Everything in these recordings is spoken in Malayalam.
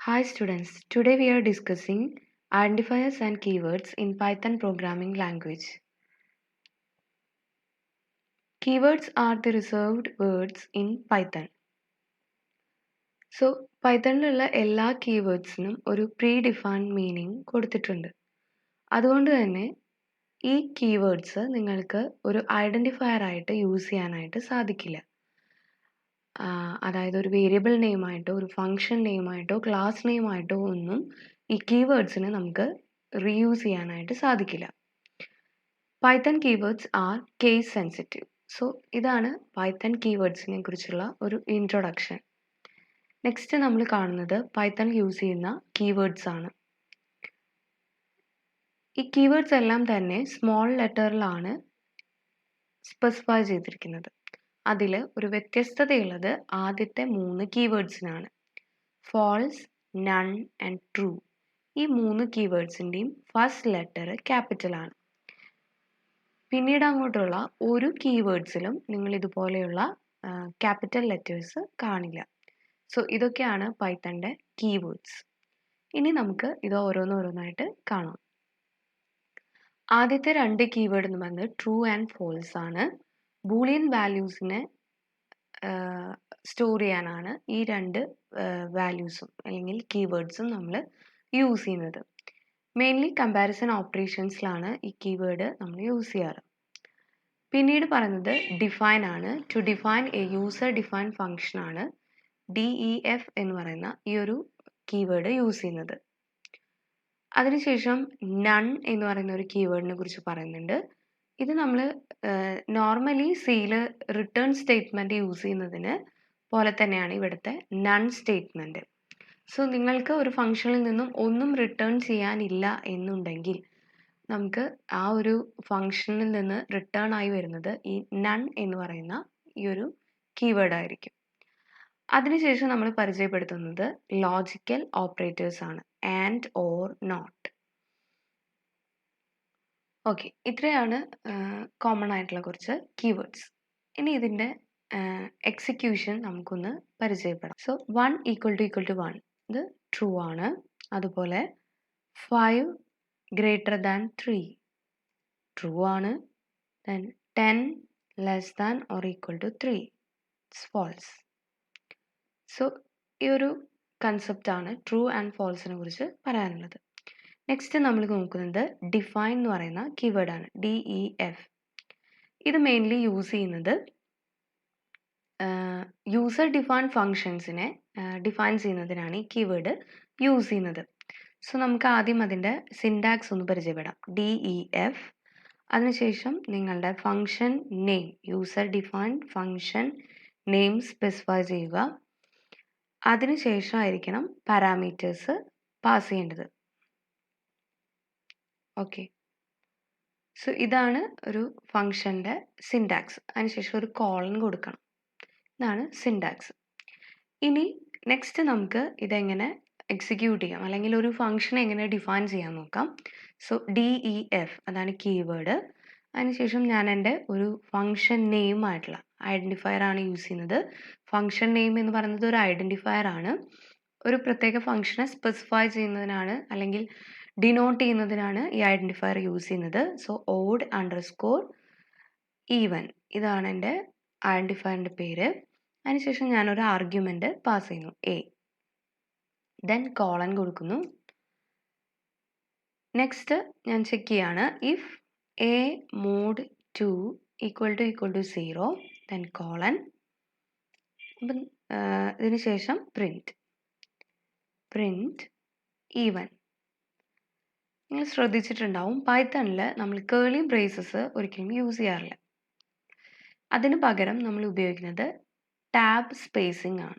Hi students, today we are discussing identifiers and keywords in Python programming language. Keywords are the reserved words in Python. So, പൈത്തണിലുള്ള എല്ലാ കീവേഡ്സിനും ഒരു പ്രീ ഡിഫൈൻഡ് മീനിങ് കൊടുത്തിട്ടുണ്ട്. അതുകൊണ്ട് തന്നെ ഈ കീവേഡ്സ് നിങ്ങൾക്ക് ഒരു ഐഡൻറ്റിഫയർ ആയിട്ട് യൂസ് ചെയ്യാനായിട്ട് സാധിക്കില്ല. അതായത് ഒരു വേരിയബിൾ നെയിമായിട്ടോ ഒരു ഫങ്ഷൻ നെയിമായിട്ടോ ക്ലാസ് നെയിമായിട്ടോ ഒന്നും ഈ കീവേഡ്സിനെ നമുക്ക് റീയൂസ് ചെയ്യാനായിട്ട് സാധിക്കില്ല. Python keywords are case sensitive. So ഇതാണ് പൈത്തൺ കീവേഡ്സിനെ കുറിച്ചുള്ള ഒരു ഇൻട്രൊഡക്ഷൻ. നെക്സ്റ്റ് നമ്മൾ കാണുന്നത് പൈത്തൺ യൂസ് ചെയ്യുന്ന കീവേഡ്സ് ആണ്. ഈ കീവേഡ്സ് എല്ലാം തന്നെ സ്മോൾ ലെറ്ററിലാണ് സ്പെസിഫൈ ചെയ്തിരിക്കുന്നത്. അതിൽ ഒരു വ്യത്യസ്തതയുള്ളത് ആദ്യത്തെ 3 കീവേഡ്സിനാണ്. False, none and true. ഈ 3 കീവേഡ്സിൻ്റെയും ഫസ്റ്റ് ലെറ്റർ ക്യാപിറ്റലാണ്. പിന്നീട് അങ്ങോട്ടുള്ള ഒരു കീവേഡ്സിലും നിങ്ങൾ ഇതുപോലെയുള്ള ക്യാപിറ്റൽ ലെറ്റേഴ്സ് കാണില്ല. സോ ഇതൊക്കെയാണ് പൈത്തണിൻ്റെ കീവേഡ്സ്. ഇനി നമുക്ക് ഇത് ഓരോന്നോരോന്നായിട്ട് കാണാം. ആദ്യത്തെ 2 കീവേഡ് എന്ന് പറയുന്നത് ട്രൂ ആൻഡ് ഫോൾസ് ആണ്. ബൂളിയൻ വാല്യൂസിനെ സ്റ്റോർ ചെയ്യാനാണ് ഈ 2 വാല്യൂസും അല്ലെങ്കിൽ കീവേഡ്സും നമ്മൾ യൂസ് ചെയ്യുന്നത്. മെയിൻലി കമ്പാരിസൺ ഓപ്പറേഷൻസിലാണ് ഈ കീവേഡ് നമ്മൾ യൂസ് ചെയ്യാറ്. പിന്നീട് പറയുന്നത് ഡിഫൈൻ ആണ്. To define a user define function ആണ് DEF എന്ന് പറയുന്ന ഈ ഒരു കീവേഡ് യൂസ് ചെയ്യുന്നത്. അതിനുശേഷം നൺ എന്ന് പറയുന്ന ഒരു കീവേഡിനെ കുറിച്ച് പറയുന്നുണ്ട്. ഇത് നമ്മൾ നോർമലി സിയിൽ റിട്ടേൺ സ്റ്റേറ്റ്മെൻറ്റ് യൂസ് ചെയ്യുന്നതിന് പോലെ തന്നെയാണ് ഇവിടുത്തെ നൺ സ്റ്റേറ്റ്മെൻറ്റ്. സോ നിങ്ങൾക്ക് ഒരു ഫംഗ്ഷനിൽ നിന്നും ഒന്നും റിട്ടേൺ ചെയ്യാനില്ല എന്നുണ്ടെങ്കിൽ നമുക്ക് ആ ഒരു ഫംഗ്ഷനിൽ നിന്ന് റിട്ടേൺ ആയി വരുന്നത് ഈ നൺ എന്ന് പറയുന്ന ഈ ഒരു കീവേഡ് ആയിരിക്കും. അതിനുശേഷം നമ്മൾ പരിചയപ്പെടുത്തുന്നത് ലോജിക്കൽ ഓപ്പറേറ്റേഴ്സ് ആണ്. And, or, not. ഓക്കെ, ഇത്രയാണ് കോമൺ ആയിട്ടുള്ള കുറച്ച് കീവേഡ്സ്. ഇനി ഇതിൻ്റെ എക്സിക്യൂഷൻ നമുക്കൊന്ന് പരിചയപ്പെടാം. സോ 1 = 1 ഇത് ട്രൂ ആണ്. അതുപോലെ 5 greater than 3 ട്രൂ ആണ്. then 10 less than or equal to 3 it's false. So ഈ ഒരു കൺസെപ്റ്റാണ് ട്രൂ ആൻഡ് ഫോൾസിനെ കുറിച്ച് പറയാനുള്ളത്. നെക്സ്റ്റ് നമ്മൾ നോക്കുന്നത് ഡിഫൈൻ എന്ന് പറയുന്ന കീവേഡാണ്. DEF. ഇത് മെയിൻലി യൂസ് ചെയ്യുന്നത് യൂസർ ഡിഫൈൻ ഫങ്ഷൻസിനെ ഡിഫൈൻ ചെയ്യുന്നതിനാണ് ഈ കീവേഡ് യൂസ് ചെയ്യുന്നത്. സോ നമുക്ക് ആദ്യം അതിൻ്റെ സിൻടാക്സ് ഒന്ന് പരിചയപ്പെടാം. DEF. അതിനുശേഷം നിങ്ങളുടെ function name, user define function name specify ചെയ്യുക. അതിനുശേഷമായിരിക്കണം പാരാമീറ്റേഴ്സ് പാസ് ചെയ്യേണ്ടത്. ഓക്കെ, സോ ഇതാണ് ഒരു ഫങ്ഷൻ്റെ സിൻടാക്സ്. അതിനുശേഷം ഒരു കോളൻ കൊടുക്കണം. ഇതാണ് സിൻടാക്സ്. ഇനി നെക്സ്റ്റ് നമുക്ക് ഇതെങ്ങനെ എക്സിക്യൂട്ട് ചെയ്യാം അല്ലെങ്കിൽ ഒരു ഫങ്ഷൻ എങ്ങനെ ഡിഫൈൻ ചെയ്യാൻ നോക്കാം. സോ DEF അതാണ് കീവേഡ്. അതിനുശേഷം ഞാൻ എൻ്റെ ഒരു ഫങ്ഷൻ നെയിം ആയിട്ടുള്ള ഐഡൻറ്റിഫയർ ആണ് യൂസ് ചെയ്യുന്നത്. ഫങ്ഷൻ നെയിം എന്ന് പറയുന്നത് ഒരു ഐഡൻറ്റിഫയർ ആണ്. ഒരു പ്രത്യേക ഫങ്ഷനെ സ്പെസിഫൈ ചെയ്യുന്നതിനാണ് അല്ലെങ്കിൽ ഡിനോട്ട് ചെയ്യുന്നതിനാണ് ഈ ഐഡൻറ്റിഫയർ യൂസ് ചെയ്യുന്നത്. സോ ഓഡ് അണ്ടർസ്കോർ ഈവൻ ഇതാണ് എൻ്റെ ഐഡൻറ്റിഫയറിൻ്റെ പേര്. അതിനുശേഷം ഞാനൊരു ആർഗ്യുമെൻ്റ് പാസ് ചെയ്യുന്നു A. ദെൻ കോളൻ കൊടുക്കുന്നു. നെക്സ്റ്റ് ഞാൻ ചെക്ക് ചെയ്യാണ്. If A mod 2 = 0 then colon. അപ്പം ഇതിന് ശേഷം പ്രിൻറ്റ് ഈവൻ. നിങ്ങൾ ശ്രദ്ധിച്ചിട്ടുണ്ടാവും പൈത്തണിൽ നമ്മൾ കേളി ബ്രേസസ് ഒരിക്കലും യൂസ് ചെയ്യാറില്ല. അതിന് പകരം നമ്മൾ ഉപയോഗിക്കുന്നത് ടാബ് സ്പേസിംഗ് ആണ്.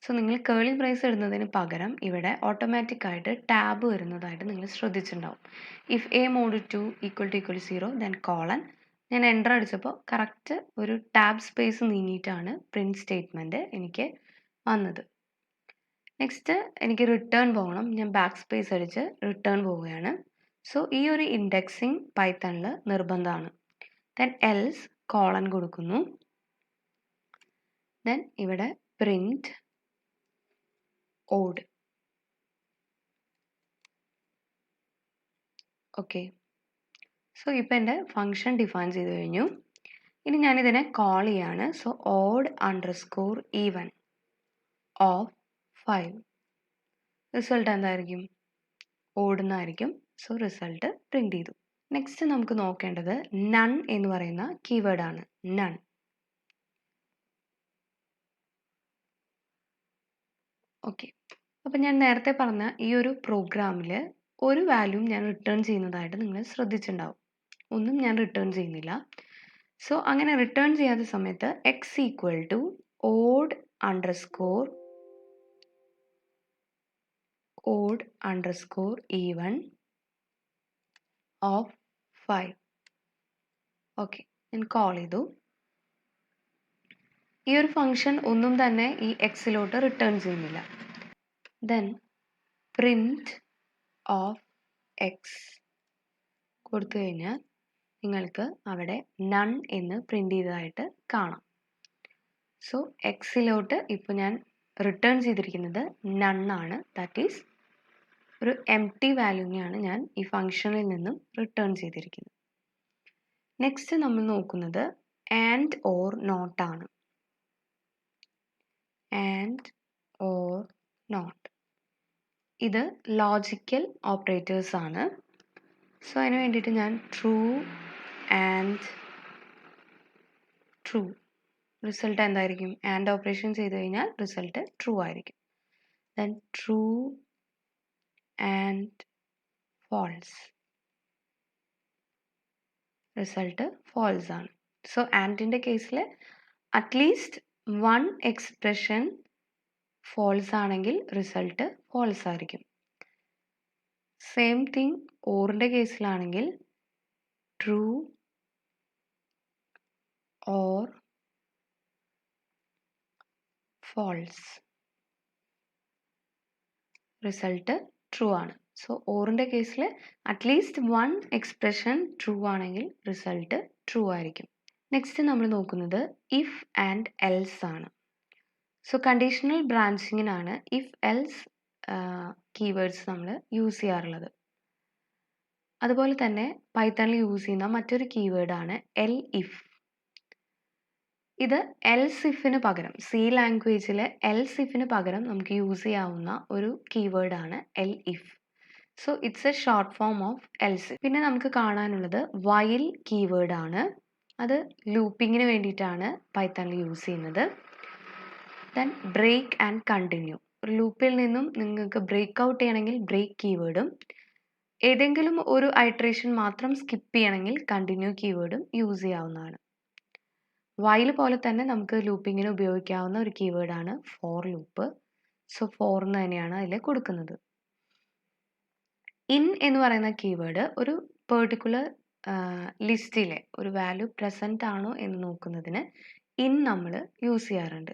സോ നിങ്ങൾ കേളി ബ്രേസ് ഇടുന്നതിന് പകരം ഇവിടെ ഓട്ടോമാറ്റിക് ആയിട്ട് ടാബ് വരുന്നതായിട്ട് നിങ്ങൾ ശ്രദ്ധിച്ചിട്ടുണ്ടാവും. If A mod 2 = 0 then colon. ഞാൻ എൻ്റർ അടിച്ചപ്പോൾ കറക്റ്റ് ഒരു ടാബ് സ്പേസ് നീങ്ങിയിട്ടാണ് പ്രിൻറ്റ് സ്റ്റേറ്റ്മെൻറ്റ് എനിക്ക് വന്നത്. നെക്സ്റ്റ് എനിക്ക് റിട്ടേൺ പോകണം. ഞാൻ ബാക്ക് സ്പേസ് അടിച്ച് റിട്ടേൺ പോവുകയാണ്. സോ ഈ ഒരു ഇൻഡെക്സിങ് പൈത്തണിൽ നിർബന്ധമാണ്. ദെൻ എൽസ് കോളൻ കൊടുക്കുന്നു. ദെൻ ഇവിടെ പ്രിൻറ്റ് ഓഡ്. ഓക്കെ. സോ ഇപ്പോൾ എൻ്റെ ഫംഗ്ഷൻ ഡിഫൈൻ ചെയ്ത് കഴിഞ്ഞു. ഇനി ഞാനിതിനെ കോൾ ചെയ്യാണ്. So odd_even of 5. റിസൾട്ട് എന്തായിരിക്കും? ഓഡ് എന്നായിരിക്കും. സോ റിസൾട്ട് പ്രിന്റ് ചെയ്തു. നെക്സ്റ്റ് നമുക്ക് നോക്കേണ്ടത് നൺ എന്ന് പറയുന്ന കീവേഡാണ്. നൺ. ഓക്കെ. അപ്പം ഞാൻ നേരത്തെ പറഞ്ഞ ഈ ഒരു പ്രോഗ്രാമിൽ ഒരു വാല്യൂം ഞാൻ റിട്ടേൺ ചെയ്യുന്നതായിട്ട് നിങ്ങൾ ശ്രദ്ധിച്ചിട്ടുണ്ടാവും. ഒന്നും ഞാൻ റിട്ടേൺ ചെയ്യുന്നില്ല. സോ അങ്ങനെ റിട്ടേൺ ചെയ്യാത്ത സമയത്ത് x equal to odd_even of 5. Okay, ഞാൻ കോൾ ചെയ്തു. ഈ ഒരു ഫംഗ്ഷൻ ഒന്നും തന്നെ ഈ എക്സിലോട്ട് റിട്ടേൺ ചെയ്യുന്നില്ല. ദെൻ പ്രിന്റ് ഓഫ് എക്സ് കൊടുത്തു കഴിഞ്ഞാൽ നിങ്ങൾക്ക് അവിടെ നൺ എന്ന് പ്രിന്റ് ചെയ്തതായിട്ട് കാണാം. സോ എക്സിലോട്ട് ഇപ്പോൾ ഞാൻ റിട്ടേൺ ചെയ്തിരിക്കുന്നത് നൺ ആണ്. ദാറ്റ് ഈസ് ഒരു എംപ്റ്റി വാല്യൂവിനെയാണ് ഞാൻ ഈ ഫംഗ്ഷനിൽ നിന്നും റിട്ടേൺ ചെയ്തിരിക്കുന്നത്. നെക്സ്റ്റ് നമ്മൾ നോക്കുന്നത് ആൻഡ് ഓർ നോട്ട് ആണ്. ആൻഡ് ഓർ നോട്ട് ഇത് ലോജിക്കൽ ഓപ്പറേറ്റേഴ്സ് ആണ്. സോ അതിന് വേണ്ടിയിട്ട് ഞാൻ ട്രൂ ആൻഡ് ട്രൂ. റിസൾട്ട് എന്തായിരിക്കും? ആൻഡ് ഓപ്പറേഷൻ ചെയ്ത് കഴിഞ്ഞാൽ റിസൾട്ട് ട്രൂ ആയിരിക്കും. Then true and false. Result false ആണ്. സോ ആൻഡിൻ്റെ കേസിൽ അറ്റ്ലീസ്റ്റ് വൺ എക്സ്പ്രഷൻ false ആണെങ്കിൽ റിസൾട്ട് false ആയിരിക്കും. സെയിം തിങ് ഓറിൻ്റെ കേസിലാണെങ്കിൽ true or false. Result true ആണ്. സോ ഓറിൻ്റെ കേസിൽ അറ്റ്ലീസ്റ്റ് വൺ എക്സ്പ്രഷൻ ട്രൂ ആണെങ്കിൽ റിസൾട്ട് ട്രൂ ആയിരിക്കും. നെക്സ്റ്റ് നമ്മൾ നോക്കുന്നത് ഇഫ് ആൻഡ് എൽസ് ആണ്. സോ കണ്ടീഷണൽ ബ്രാഞ്ചിങ്ങിനാണ് ഇഫ് എൽസ് കീവേഡ്സ് നമ്മൾ യൂസ് ചെയ്യാറുള്ളത്. അതുപോലെ തന്നെ പൈത്തണിൽ യൂസ് ചെയ്യുന്ന മറ്റൊരു കീവേഡാണ് എൽ ഇഫ്. ഇത് എൽസ് ഇഫിന് പകരം സി ലാംഗ്വേജിൽ എൽസ് ഇഫിന് പകരം നമുക്ക് യൂസ് ചെയ്യാവുന്ന ഒരു കീവേഡാണ് elif. So it's a short form of else. പിന്നെ നമുക്ക് കാണാനുള്ളത് വൈൽ കീവേഡാണ്. അത് ലൂപ്പിങ്ങിന് വേണ്ടിയിട്ടാണ് പൈത്തണിൽ യൂസ് ചെയ്യുന്നത്. Then break and continue. ഒരു ലൂപ്പിൽ നിന്നും നിങ്ങൾക്ക് ബ്രേക്ക് ഔട്ട് ചെയ്യണമെങ്കിൽ ബ്രേക്ക് കീവേഡും ഏതെങ്കിലും ഒരു ഐട്രേഷൻ മാത്രം സ്കിപ്പ് ചെയ്യണമെങ്കിൽ കണ്ടിന്യൂ കീവേഡും യൂസ് ചെയ്യാവുന്നതാണ്. വൈൽ പോലെ തന്നെ നമുക്ക് ലൂപ്പിങ്ങിന് ഉപയോഗിക്കാവുന്ന ഒരു കീവേഡാണ് ഫോർ ലൂപ്പ്. സോ ഫോർ എന്ന് തന്നെയാണ് അതിൽ കൊടുക്കുന്നത്. ഇൻ എന്ന് പറയുന്ന കീവേഡ് ഒരു പെർട്ടിക്കുലർ ലിസ്റ്റിലെ ഒരു വാല്യൂ പ്രസൻറ്റ് ആണോ എന്ന് നോക്കുന്നതിന് ഇൻ നമ്മൾ യൂസ് ചെയ്യാറുണ്ട്.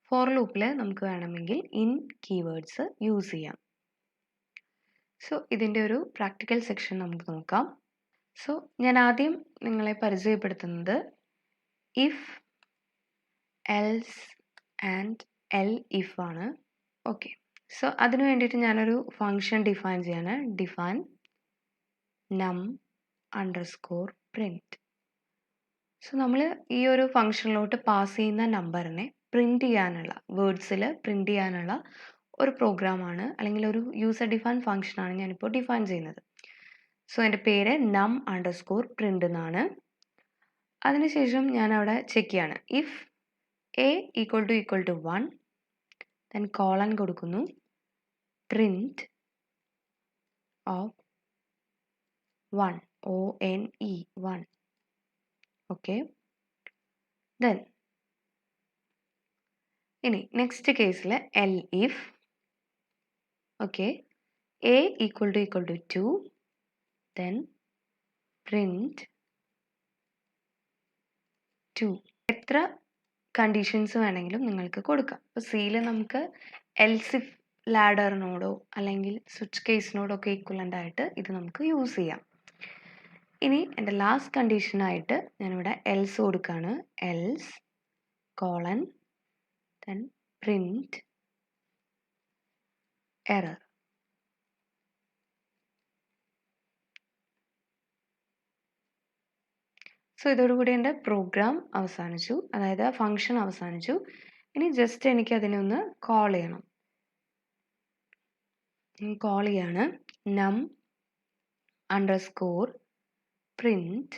ഫോർ ലൂപ്പിൽ നമുക്ക് വേണമെങ്കിൽ ഇൻ കീവേഡ്സ് യൂസ് ചെയ്യാം. സോ ഇതിൻ്റെ ഒരു പ്രാക്ടിക്കൽ സെക്ഷൻ നമുക്ക് നോക്കാം. സോ ഞാൻ ആദ്യം നിങ്ങളെ പരിചയപ്പെടുത്തുന്നത് if, else and L if ആണ്. ഓക്കെ. സോ അതിന് വേണ്ടിയിട്ട് ഞാനൊരു ഫംഗ്ഷൻ ഡിഫൈൻ ചെയ്യാണ്. Define num_print. സോ നമ്മൾ ഈ ഒരു ഫംഗ്ഷനിലോട്ട് പാസ് ചെയ്യുന്ന നമ്പറിനെ പ്രിന്റ് ചെയ്യാനുള്ള വേർഡ്സിൽ പ്രിന്റ് ചെയ്യാനുള്ള ഒരു പ്രോഗ്രാമാണ് അല്ലെങ്കിൽ ഒരു യൂസർ ഡിഫൈൻ ഫംഗ്ഷനാണ് ഞാനിപ്പോൾ ഡിഫൈൻ ചെയ്യുന്നത്. സോ എൻ്റെ പേര് num_print എന്നാണ്. അതിനുശേഷം ഞാൻ അവിടെ ചെക്ക് ചെയ്യാണ്. If a equal to 1 then colon കൊടുക്കുന്നു. Print of 1 ONE 1. Okay. Then ഇനി നെക്സ്റ്റ് കേസിൽ elif okay a equal to 2 then print 2. എത്ര കണ്ടീഷൻസ് വേണമെങ്കിലും നിങ്ങൾക്ക് കൊടുക്കാം. ഇപ്പോൾ സിയിൽ നമുക്ക് എൽസ് ഇഫ് ലാഡറിനോടോ അല്ലെങ്കിൽ സ്വിച്ച് കേസിനോടോ ഒക്കെ ഈക്വലൻ്റ് ആയിട്ട് ഇത് നമുക്ക് യൂസ് ചെയ്യാം. ഇനി എൻ്റെ ലാസ്റ്റ് കണ്ടീഷനായിട്ട് ഞാനിവിടെ എൽസ് കൊടുക്കുകയാണ്. Else colon then print error. So ഇതോടുകൂടി എൻ്റെ പ്രോഗ്രാം അവസാനിച്ചു, അതായത് ആ ഫംഗ്ഷൻ അവസാനിച്ചു. ഇനി ജസ്റ്റ് എനിക്ക് അതിനെ ഒന്ന് കോൾ ചെയ്യണം. കോൾ ചെയ്യാണ് നം അണ്ടർസ്കോർ പ്രിന്റ്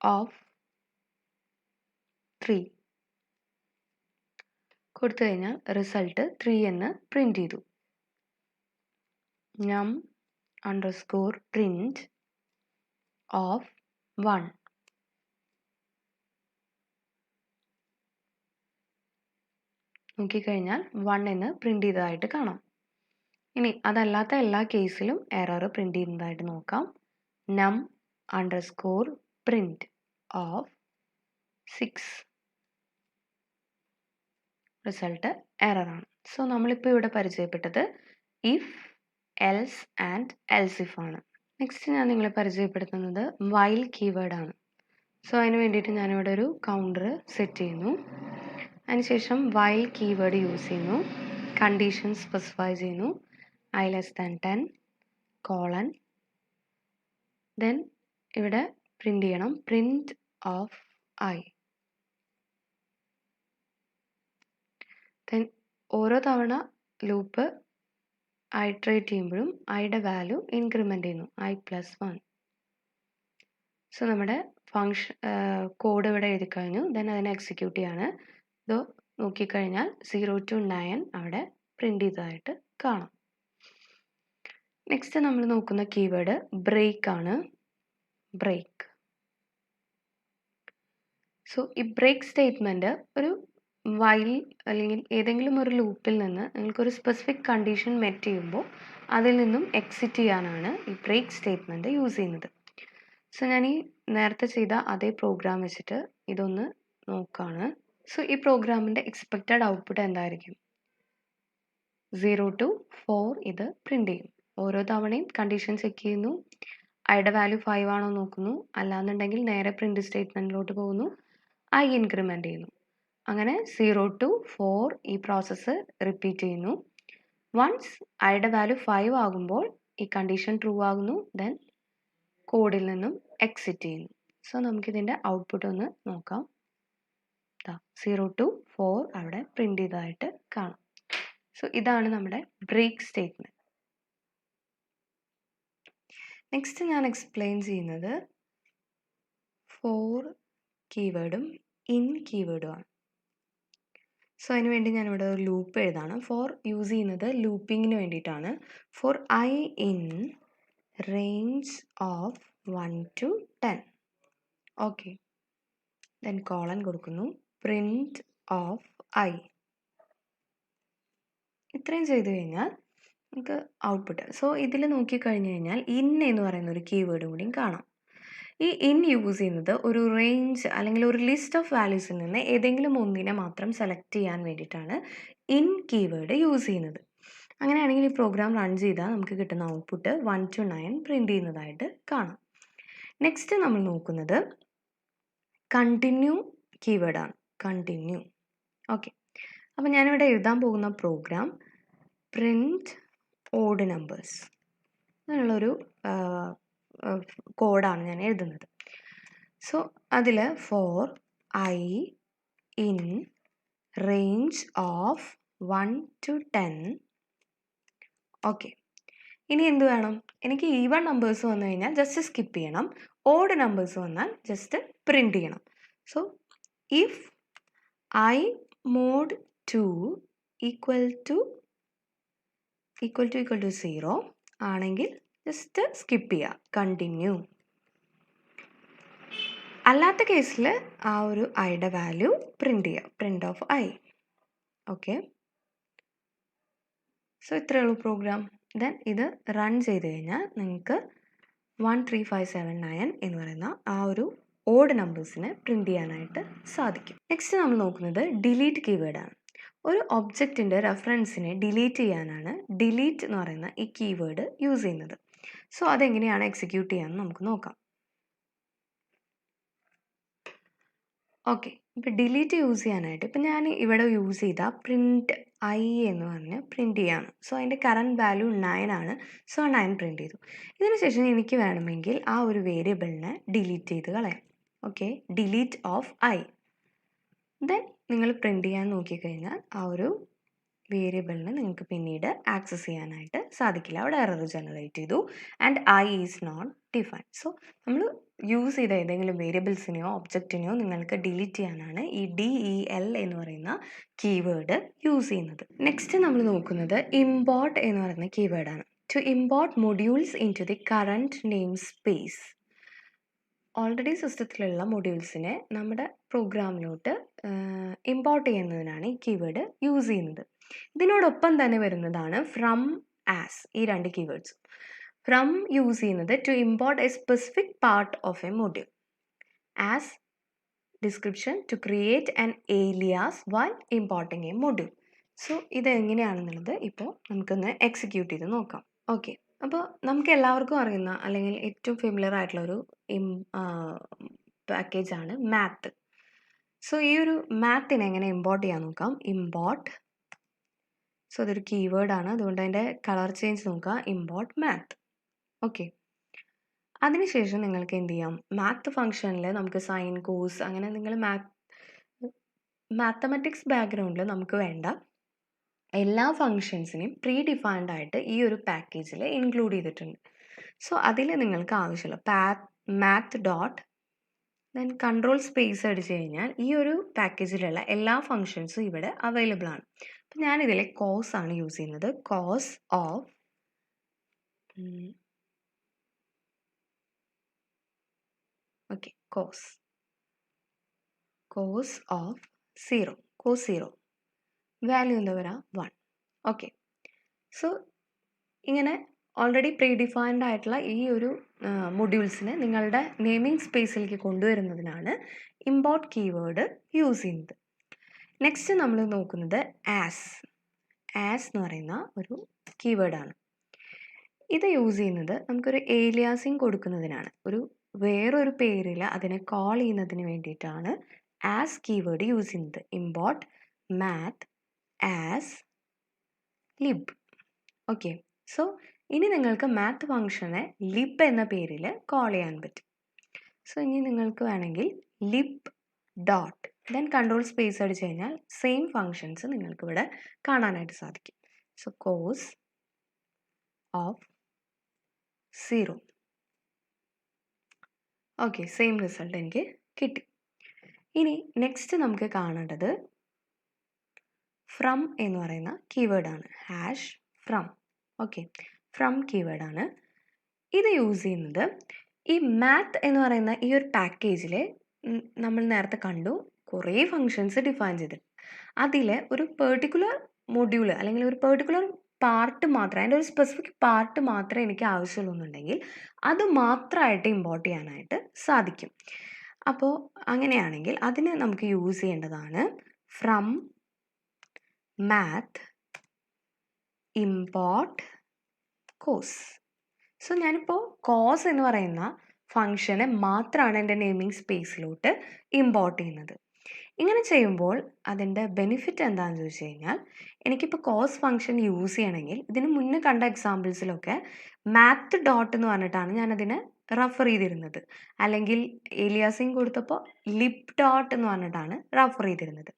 ഓഫ് 3 കൊടുത്തു കഴിഞ്ഞാൽ റിസൾട്ട് 3 എന്ന് പ്രിന്റ് ചെയ്തു. നം അണ്ടർസ്കോർ പ്രിന്റ് ഓഫ് 1 നോക്കിക്കഴിഞ്ഞാൽ 1 എന്ന് പ്രിന്റ് ചെയ്തതായിട്ട് കാണാം. ഇനി അതല്ലാത്ത എല്ലാ കേസിലും എറർ പ്രിന്റ് ചെയ്യുന്നതായിട്ട് നോക്കാം. നം underscore print of 6 result error ആണ്. സോ നമ്മളിപ്പോൾ ഇവിടെ പരിചയപ്പെട്ടത് if, else and else if ആണ്. നെക്സ്റ്റ് ഞാൻ നിങ്ങളെ പരിചയപ്പെടുത്തുന്നത് വൈൽ കീവേഡ് ആണ്. സോ അതിന് വേണ്ടിയിട്ട് ഞാനിവിടെ ഒരു കൗണ്ടർ സെറ്റ് ചെയ്യുന്നു. അതിനുശേഷം വൈൽ കീവേഡ് യൂസ് ചെയ്യുന്നു, കണ്ടീഷൻ സ്പെസിഫൈ ചെയ്യുന്നു, i less than 10 colon, then ഇവിടെ പ്രിന്റ് ചെയ്യണം പ്രിന്റ് ഓഫ് i. ദെൻ ഓരോ തവണ ലൂപ്പ് ഐട്രേറ്റ് ചെയ്യുമ്പോഴും ഐയുടെ വാല്യൂ ഇൻക്രിമെൻ്റ് ചെയ്യുന്നു i+1. സോ നമ്മുടെ ഫങ്ഷൻ കോഡ് ഇവിടെ എഴുതി കഴിഞ്ഞു. ദെൻ അതിനെ എക്സിക്യൂട്ട് ചെയ്യാണ്. ഇത് നോക്കിക്കഴിഞ്ഞാൽ 0 to 9 അവിടെ പ്രിന്റ് ചെയ്തതായിട്ട് കാണാം. നെക്സ്റ്റ് നമ്മൾ നോക്കുന്ന കീവേഡ് ബ്രേക്ക് ആണ്. ബ്രേക്ക്. സോ ഈ ബ്രേക്ക് സ്റ്റേറ്റ്മെൻറ്റ് ഒരു വൈൽ അല്ലെങ്കിൽ ഏതെങ്കിലും ഒരു ലൂപ്പിൽ നിന്ന് നിങ്ങൾക്കൊരു സ്പെസിഫിക് കണ്ടീഷൻ മെറ്റ് ചെയ്യുമ്പോൾ അതിൽ നിന്നും എക്സിറ്റ് ചെയ്യാനാണ് ഈ ബ്രേക്ക് സ്റ്റേറ്റ്മെൻറ്റ് യൂസ് ചെയ്യുന്നത്. സോ ഞാൻ ഈ നേരത്തെ ചെയ്ത അതേ പ്രോഗ്രാം വെച്ചിട്ട് ഇതൊന്ന് നോക്കുകയാണ്. സോ ഈ പ്രോഗ്രാമിൻ്റെ എക്സ്പെക്റ്റഡ് ഔട്ട്പുട്ട് എന്തായിരിക്കും? 0 to 4 ഇത് പ്രിന്റ് ചെയ്യും. ഓരോ തവണയും കണ്ടീഷൻ ചെക്ക് ചെയ്യുന്നു, ഐയുടെ വാല്യൂ 5 ആണോ നോക്കുന്നു, അല്ലാന്നുണ്ടെങ്കിൽ നേരെ പ്രിന്റ് സ്റ്റേറ്റ്മെൻറ്റിലോട്ട് പോകുന്നു, ഐ ഇൻക്രിമെൻ്റ് ചെയ്യുന്നു. അങ്ങനെ 0 to 4 ഈ പ്രോസസ്സ് റിപ്പീറ്റ് ചെയ്യുന്നു. വൺസ് ഐയുടെ വാല്യൂ 5 ആകുമ്പോൾ ഈ കണ്ടീഷൻ ട്രൂ ആകുന്നു, ദെൻ കോഡിൽ നിന്നും എക്സിറ്റ് ചെയ്യുന്നു. സോ നമുക്കിതിൻ്റെ ഔട്ട്പുട്ട് ഒന്ന് നോക്കാം. 0 to 4 അവിടെ പ്രിന്റ് ചെയ്തതായിട്ട് കാണാം. സോ ഇതാണ് നമ്മുടെ ബ്രേക്ക് സ്റ്റേറ്റ്മെൻറ്റ്. നെക്സ്റ്റ് ഞാൻ എക്സ്പ്ലെയിൻ ചെയ്യുന്നത് ഫോർ കീവേഡും ഇൻ കീവേഡുമാണ്. സോ അതിന് വേണ്ടി ഞാനിവിടെ ഒരു ലൂപ്പ് എഴുതാണ്. ഫോർ യൂസ് ചെയ്യുന്നത് ലൂപ്പിങ്ങിന് വേണ്ടിയിട്ടാണ്. For I in range of 1 to 10. Okay, then colon കൊടുക്കുന്നു, പ്രിന്റ് ഓഫ് ഐ. ഇത്രയും ചെയ്ത് കഴിഞ്ഞാൽ നമുക്ക് ഔട്ട്പുട്ട്. സോ ഇതിൽ നോക്കിക്കഴിഞ്ഞ് കഴിഞ്ഞാൽ ഇൻ എന്ന് പറയുന്ന ഒരു കീവേഡ് കൂടിയും കാണാം. ഈ ഇൻ യൂസ് ചെയ്യുന്നത് ഒരു റേഞ്ച് അല്ലെങ്കിൽ ഒരു ലിസ്റ്റ് ഓഫ് വാല്യൂസിൽ നിന്ന് ഏതെങ്കിലും ഒന്നിനെ മാത്രം സെലക്ട് ചെയ്യാൻ വേണ്ടിയിട്ടാണ് ഇൻ കീവേഡ് യൂസ് ചെയ്യുന്നത്. അങ്ങനെയാണെങ്കിൽ ഈ പ്രോഗ്രാം റൺ ചെയ്താൽ നമുക്ക് കിട്ടുന്ന ഔട്ട്പുട്ട് 1 to 9 പ്രിന്റ് ചെയ്യുന്നതായിട്ട് കാണാം. നെക്സ്റ്റ് നമ്മൾ നോക്കുന്നത് കണ്ടിന്യൂ കീവേഡാണ്. കണ്ടിന്യൂ. ഓക്കെ, അപ്പോൾ ഞാനിവിടെ എഴുതാൻ പോകുന്ന പ്രോഗ്രാം പ്രിന്റ് ഓഡ് നമ്പേഴ്സ് അങ്ങനെയുള്ളൊരു കോഡാണ് ഞാൻ എഴുതുന്നത്. സോ അതിൽ for I in range of 1 to 10. Okay, ഇനി എന്ത് വേണം? എനിക്ക് ഈവൺ നമ്പേഴ്സ് വന്നു കഴിഞ്ഞാൽ ജസ്റ്റ് സ്കിപ്പ് ചെയ്യണം, ഓഡ് നമ്പേഴ്സ് വന്നാൽ ജസ്റ്റ് പ്രിന്റ് ചെയ്യണം. So if I mod 2 equal to 0 ആണെങ്കിൽ ജസ്റ്റ് സ്കിപ്പ് ചെയ്യുക, കണ്ടിന്യൂ. അല്ലാത്ത കേസിൽ ആ ഒരു ഐയുടെ വാല്യൂ പ്രിന്റ് ചെയ്യുക, print of I. Okay, so ഇത്രയേ ഉള്ളൂ പ്രോഗ്രാം. ദെൻ ഇത് റൺ ചെയ്ത് കഴിഞ്ഞാൽ നിങ്ങൾക്ക് 13579 എന്ന് പറയുന്ന ആ ഒരു ഓഡ് നമ്പേഴ്സിനെ പ്രിന്റ് ചെയ്യാനായിട്ട് സാധിക്കും. നെക്സ്റ്റ് നമ്മൾ നോക്കുന്നത് ഡിലീറ്റ് കീവേഡാണ്. ഒരു ഒബ്ജക്റ്റിൻ്റെ റെഫറൻസിനെ ഡിലീറ്റ് ചെയ്യാനാണ് ഡിലീറ്റ് എന്ന് പറയുന്ന ഈ കീവേഡ് യൂസ് ചെയ്യുന്നത്. സോ അതെങ്ങനെയാണ് എക്സിക്യൂട്ട് ചെയ്യാമെന്ന് നമുക്ക് നോക്കാം. ഓക്കെ, ഇപ്പോൾ ഡിലീറ്റ് യൂസ് ചെയ്യാനായിട്ട് ഇപ്പം ഞാൻ ഇവിടെ യൂസ് ചെയ്ത പ്രിന്റ് ഐ എന്ന് പറഞ്ഞ് പ്രിന്റ് ചെയ്യാണ്. സോ അതിൻ്റെ കറണ്ട് വാല്യൂ 9 ആണ്. സോ 9 പ്രിന്റ് ചെയ്തു. ഇതിനുശേഷം എനിക്ക് വേണമെങ്കിൽ ആ ഒരു വേരിയബിളിനെ ഡിലീറ്റ് ചെയ്ത് കളയാം. Okay, delete of I. Then നിങ്ങൾ പ്രിൻ്റ് ചെയ്യാൻ നോക്കിക്കഴിഞ്ഞാൽ ആ ഒരു വേരിയബിളിന് നിങ്ങൾക്ക് പിന്നീട് ആക്സസ് ചെയ്യാനായിട്ട് സാധിക്കില്ല. അവിടെ എറർ ജനറേറ്റ് ചെയ്തു and I is not defined. So നമ്മൾ യൂസ് ചെയ്ത ഏതെങ്കിലും വേരിയബിൾസിനെയോ ഒബ്ജക്റ്റിനെയോ നിങ്ങൾക്ക് ഡിലീറ്റ് ചെയ്യാനാണ് ഈ DEL എന്ന് പറയുന്ന കീവേഡ് യൂസ് ചെയ്യുന്നത്. നെക്സ്റ്റ് നമ്മൾ നോക്കുന്നത് ഇമ്പോർട്ട് എന്ന് പറയുന്ന കീവേഡാണ്. To import modules into the current namespace. Already സിസ്റ്റത്തിലുള്ള മൊഡ്യൂൾസിനെ നമ്മുടെ പ്രോഗ്രാമിലോട്ട് ഇമ്പോർട്ട് ചെയ്യുന്നതിനാണ് ഈ കീവേഡ് യൂസ് ചെയ്യുന്നത്. ഇതിനോടൊപ്പം തന്നെ വരുന്നതാണ് ഫ്രം, ആസ്, ഈ രണ്ട് കീവേഡ്സ്. ഫ്രം യൂസ് ചെയ്യുന്നത് to import a specific part of a module. As description to create an alias while importing a module. So ഇത് എങ്ങനെയാണെന്നുള്ളത് ഇപ്പോൾ നമുക്കൊന്ന് എക്സിക്യൂട്ട് ചെയ്ത് നോക്കാം. ഓക്കെ, അപ്പോൾ നമുക്ക് എല്ലാവർക്കും അറിയുന്ന അല്ലെങ്കിൽ ഏറ്റവും ഫെമിലിയർ ആയിട്ടുള്ള ഒരു പാക്കേജാണ് മാത്ത്. സോ ഈ ഒരു മാത്തിനെ എങ്ങനെ ഇമ്പോർട്ട് ചെയ്യാൻ നോക്കാം. ഇമ്പോർട്ട്, സോ അതൊരു കീവേഡാണ്, അതുകൊണ്ട് അതിൻ്റെ കളർ ചേഞ്ച് നോക്കുക, ഇമ്പോർട്ട് മാത്ത്. ഓക്കെ, അതിനുശേഷം നിങ്ങൾക്ക് എന്ത് ചെയ്യാം, മാത്ത് ഫംഗ്ഷനിൽ നമുക്ക് സൈൻ, കോസ്, അങ്ങനെ നിങ്ങൾ മാത്തമാറ്റിക്സ് ബാക്ക്ഗ്രൗണ്ടിൽ നമുക്ക് വേണ്ട എല്ലാ ഫങ്ഷൻസിനെയും പ്രീ ഡിഫൈൻഡ് ആയിട്ട് ഈ ഒരു പാക്കേജിൽ ഇൻക്ലൂഡ് ചെയ്തിട്ടുണ്ട്. സോ അതിൽ നിങ്ങൾക്ക് ആവശ്യമുള്ള math dot then control space അടിച്ചു കഴിഞ്ഞാൽ ഈ ഒരു പാക്കേജിലുള്ള എല്ലാ ഫങ്ഷൻസും ഇവിടെ അവൈലബിൾ ആണ്. അപ്പം ഞാനിതിൽ കോസ് ആണ് യൂസ് ചെയ്യുന്നത്. Cos of okay, cos of 0, cos 0, value എന്താ വരാം 1. ഓക്കെ, സോ ഇങ്ങനെ ഓൾറെഡി പ്രീ ഡിഫൈൻഡ് ആയിട്ടുള്ള ഈ ഒരു മൊഡ്യൂൾസിനെ നിങ്ങളുടെ നെയിമിംഗ് സ്പേസിലേക്ക് കൊണ്ടുവരുന്നതിനാണ് ഇമ്പോർട്ട് കീവേഡ് യൂസ് ചെയ്യുന്നത്. നെക്സ്റ്റ് നമ്മൾ നോക്കുന്നത് ആസ് എന്ന് പറയുന്ന ഒരു കീവേഡാണ്. ഇത് യൂസ് ചെയ്യുന്നത് നമുക്കൊരു ഏലിയാസിങ് കൊടുക്കുന്നതിനാണ്. ഒരു വേറൊരു പേരിൽ അതിനെ കോൾ ചെയ്യുന്നതിന് വേണ്ടിയിട്ടാണ് ആസ് കീവേഡ് യൂസ് ചെയ്യുന്നത്. Import math as lip. Okay, so ഇനി നിങ്ങൾക്ക് മാത്ത് ഫംഗ്ഷനെ ലിബ് എന്ന പേരിൽ കോൾ ചെയ്യാൻ പറ്റും. സോ ഇനി നിങ്ങൾക്ക് വേണമെങ്കിൽ lib dot then control space അടിച്ചു കഴിഞ്ഞാൽ സെയിം ഫങ്ഷൻസ് നിങ്ങൾക്ക് ഇവിടെ കാണാനായിട്ട് സാധിക്കും. So cos of 0. Okay, same result എനിക്ക് കിട്ടി. ഇനി നെക്സ്റ്റ് നമുക്ക് കാണേണ്ടത് ഫ്രം എന്ന് പറയുന്ന കീവേഡാണ്. Hash from. ഓക്കെ, ഫ്രം കീവേഡാണ്. ഇത് യൂസ് ചെയ്യുന്നത് ഈ മാത്ത് എന്ന് പറയുന്ന ഈ ഒരു പാക്കേജിൽ നമ്മൾ നേരത്തെ കണ്ടു കുറേ ഫങ്ഷൻസ് ഡിഫൈൻ ചെയ്തിട്ടുണ്ട്. അതിൽ ഒരു പെർട്ടിക്കുലർ മൊഡ്യൂൾ അല്ലെങ്കിൽ ഒരു പെർട്ടിക്കുലർ പാർട്ട് മാത്രം, അതിൻ്റെ ഒരു സ്പെസിഫിക് പാർട്ട് മാത്രമേ എനിക്ക് ആവശ്യമുള്ളൂ എന്നുണ്ടെങ്കിൽ അത് മാത്രമായിട്ട് ഇമ്പോർട്ട് ചെയ്യാനായിട്ട് സാധിക്കും. അപ്പോൾ അങ്ങനെയാണെങ്കിൽ അതിന് നമുക്ക് യൂസ് ചെയ്യേണ്ടതാണ് from math import cos. So ഞാനിപ്പോൾ കോസ് എന്ന് പറയുന്ന ഫങ്ഷനെ മാത്രമാണ് എൻ്റെ നെയിമിംഗ് സ്പേസിലോട്ട് ഇമ്പോർട്ട് ചെയ്യുന്നത്. ഇങ്ങനെ ചെയ്യുമ്പോൾ അതിൻ്റെ ബെനിഫിറ്റ് എന്താണെന്ന് ചോദിച്ചു കഴിഞ്ഞാൽ, എനിക്കിപ്പോൾ കോസ് ഫംഗ്ഷൻ യൂസ് ചെയ്യണമെങ്കിൽ ഇതിന് മുന്നേ കണ്ട എക്സാമ്പിൾസിലൊക്കെ മാത്ത് ഡോട്ട് എന്ന് പറഞ്ഞിട്ടാണ് ഞാനതിനെ റെഫർ ചെയ്തിരുന്നത്. അല്ലെങ്കിൽ ഏലിയാസിങ് കൊടുത്തപ്പോൾ ലിബ് ഡോട്ട് എന്ന് പറഞ്ഞിട്ടാണ് റെഫർ ചെയ്തിരുന്നത്.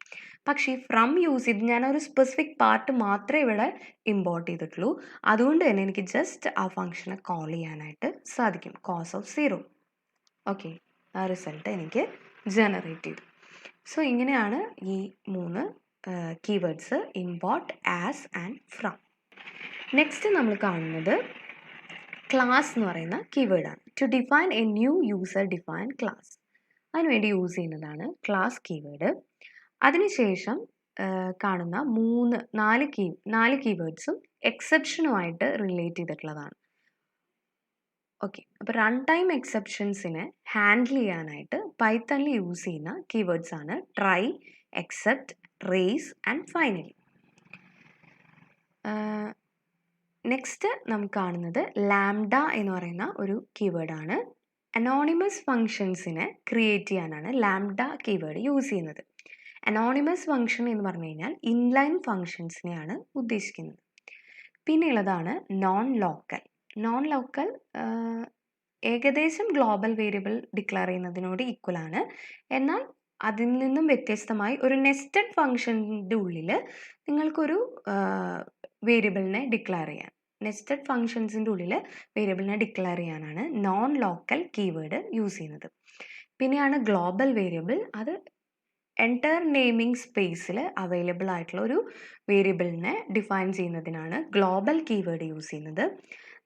പക്ഷേ ഫ്രം യൂസ് ചെയ്ത് ഞാനൊരു സ്പെസിഫിക് പാർട്ട് മാത്രമേ ഇവിടെ ഇമ്പോർട്ട് ചെയ്തിട്ടുള്ളൂ. അതുകൊണ്ട് തന്നെ എനിക്ക് ജസ്റ്റ് ആ ഫംഗ്ഷനെ കോൾ ചെയ്യാനായിട്ട് സാധിക്കും. Cos of 0. ഓക്കെ, ആ റിസൾട്ട് എനിക്ക് ജനറേറ്റ് ചെയ്തു. സോ ഇങ്ങനെയാണ് ഈ 3 keywords import, as and from. Next നമ്മൾ കാണുന്നത് ക്ലാസ് എന്ന് പറയുന്ന കീവേഡാണ്. To define a new user define class. അതിനുവേണ്ടി യൂസ് ചെയ്യുന്നതാണ് ക്ലാസ് കീവേഡ്. അതിനുശേഷം കാണുന്ന 4 കീവേഡ്സും എക്സെപ്ഷനുമായിട്ട് റിലേറ്റ് ചെയ്തിട്ടുള്ളതാണ്. ഓക്കെ, അപ്പോൾ റൺ ടൈം എക്സെപ്ഷൻസിനെ ഹാൻഡിൽ ചെയ്യാനായിട്ട് പൈത്തണിൽ യൂസ് ചെയ്യുന്ന കീവേഡ്സ് ആണ് try, except, raise and finally. Next നമുക്ക് കാണുന്നത് ലാംഡ എന്ന് പറയുന്ന ഒരു കീവേഡാണ്. അനോണിമസ് ഫങ്ഷൻസിനെ ക്രിയേറ്റ് ചെയ്യാനാണ് ലാംഡ കീവേഡ് യൂസ് ചെയ്യുന്നത്. അനോണിമസ് ഫങ്ഷൻ എന്ന് പറഞ്ഞു കഴിഞ്ഞാൽ ഇൻലൈൻ ഫങ്ഷൻസിനെയാണ് ഉദ്ദേശിക്കുന്നത്. പിന്നെ ഉള്ളതാണ് നോൺ ലോക്കൽ. ഏകദേശം ഗ്ലോബൽ വേരിയബിൾ ഡിക്ലെയർ ചെയ്യുന്നതിനോട് ഈക്വൽ ആണ്. എന്നാൽ അതിൽ നിന്നും വ്യത്യസ്തമായി ഒരു നെസ്റ്റഡ് ഫംഗ്ഷൻ്റെ ഉള്ളിൽ നിങ്ങൾക്കൊരു വേരിയബിളിനെ ഡിക്ലെയർ ചെയ്യാൻ, നെസ്റ്റഡ് ഫംഗ്ഷൻസിൻ്റെ ഉള്ളിൽ വേരിയബിളിനെ ഡിക്ലെയർ ചെയ്യാനാണ് നോൺ ലോക്കൽ കീവേഡ് യൂസ് ചെയ്യുന്നത്. പിന്നെയാണ് ഗ്ലോബൽ വേരിയബിൾ. അത് എൻറ്റയർ നെയിമിംഗ് സ്പേസിൽ അവൈലബിൾ ആയിട്ടുള്ള ഒരു വേരിയബിളിനെ ഡിഫൈൻ ചെയ്യുന്നതിനാണ് ഗ്ലോബൽ കീവേഡ് യൂസ് ചെയ്യുന്നത്.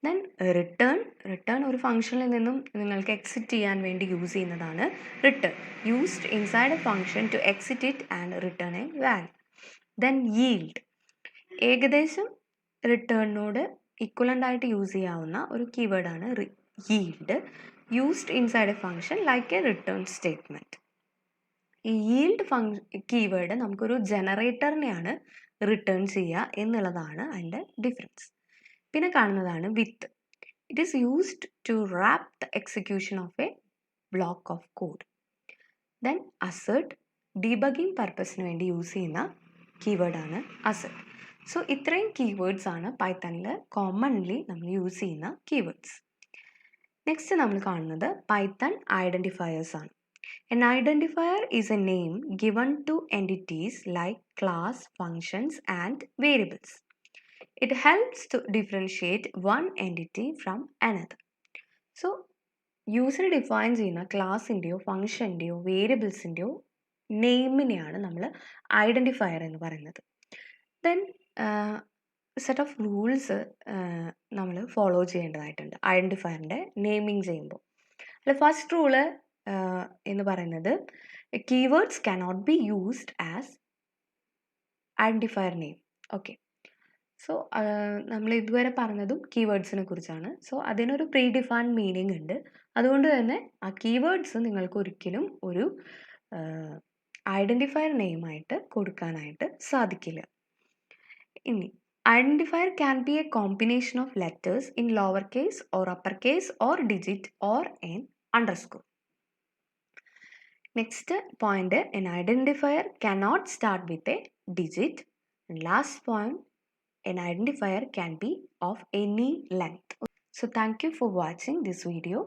ദെൻ റിട്ടേൺ ഒരു ഫംഗ്ഷനിൽ നിന്നും നിങ്ങൾക്ക് എക്സിറ്റ് ചെയ്യാൻ വേണ്ടി യൂസ് ചെയ്യുന്നതാണ് return. Used inside a function to exit it and return a value. Then yield, ഏകദേശം റിട്ടേണിനോട് ഇക്വലൻ്റ് ആയിട്ട് യൂസ് ചെയ്യാവുന്ന ഒരു കീവേഡാണ് yield, used inside a function like a return statement. ഈ yield കീവേഡ് നമുക്കൊരു ജനറേറ്ററിനെയാണ് റിട്ടേൺ ചെയ്യുക എന്നുള്ളതാണ് അതിൻ്റെ ഡിഫറൻസ്. പിന്നെ കാണുന്നതാണ് with. It is used to wrap the execution of a block of code. Then assert, debugging പർപ്പസിന് വേണ്ടി യൂസ് ചെയ്യുന്ന കീവേഡാണ് അസേർട്ട്. സോ ഇത്രയും കീവേഡ്സ് ആണ് പൈത്തണിൽ കോമൺലി നമ്മൾ യൂസ് ചെയ്യുന്ന കീവേഡ്സ്. നെക്സ്റ്റ് നമ്മൾ കാണുന്നത് പൈത്തൺ ഐഡൻറ്റിഫയേഴ്സ് ആണ്. An identifier is a name given to entities like class, functions, and variables. It helps to differentiate one entity from another. So, user define ചെയ്യുന്ന ക്ലാസിൻ്റെയോ ഫംഗ്ഷൻ്റെയോ വേരിയബിൾസിൻ്റെയോ നെയിമിനെയാണ് നമ്മൾ ഐഡൻറ്റിഫയർ എന്ന് പറയുന്നത്. ദെൻ സെറ്റ് ഓഫ് റൂൾസ് നമ്മൾ ഫോളോ ചെയ്യേണ്ടതായിട്ടുണ്ട് ഐഡൻറ്റിഫയറിൻ്റെ നെയിമിങ് ചെയ്യുമ്പോൾ. അല്ല, ഫസ്റ്റ് റൂള് എന്ന് പറയുന്നത് keywords cannot be used as identifier name. Okay, so നമ്മൾ ഇതുവരെ പറഞ്ഞതും കീവേഡ്സിനെ കുറിച്ചാണ്. സോ അതിനൊരു പ്രീ ഡിഫൈൻഡ് മീനിങ് ഉണ്ട്. അതുകൊണ്ട് തന്നെ ആ കീവേഡ്സ് നിങ്ങൾക്ക് ഒരിക്കലും ഒരു ഐഡൻറ്റിഫയർ നെയിമായിട്ട് കൊടുക്കാനായിട്ട് സാധിക്കില്ല. ഇനി identifier can be A combination of letters in lower case or upper case or digit or N underscore. Next point, an identifier cannot start with a digit. And last point, an identifier can be of any length. So thank you for watching this video.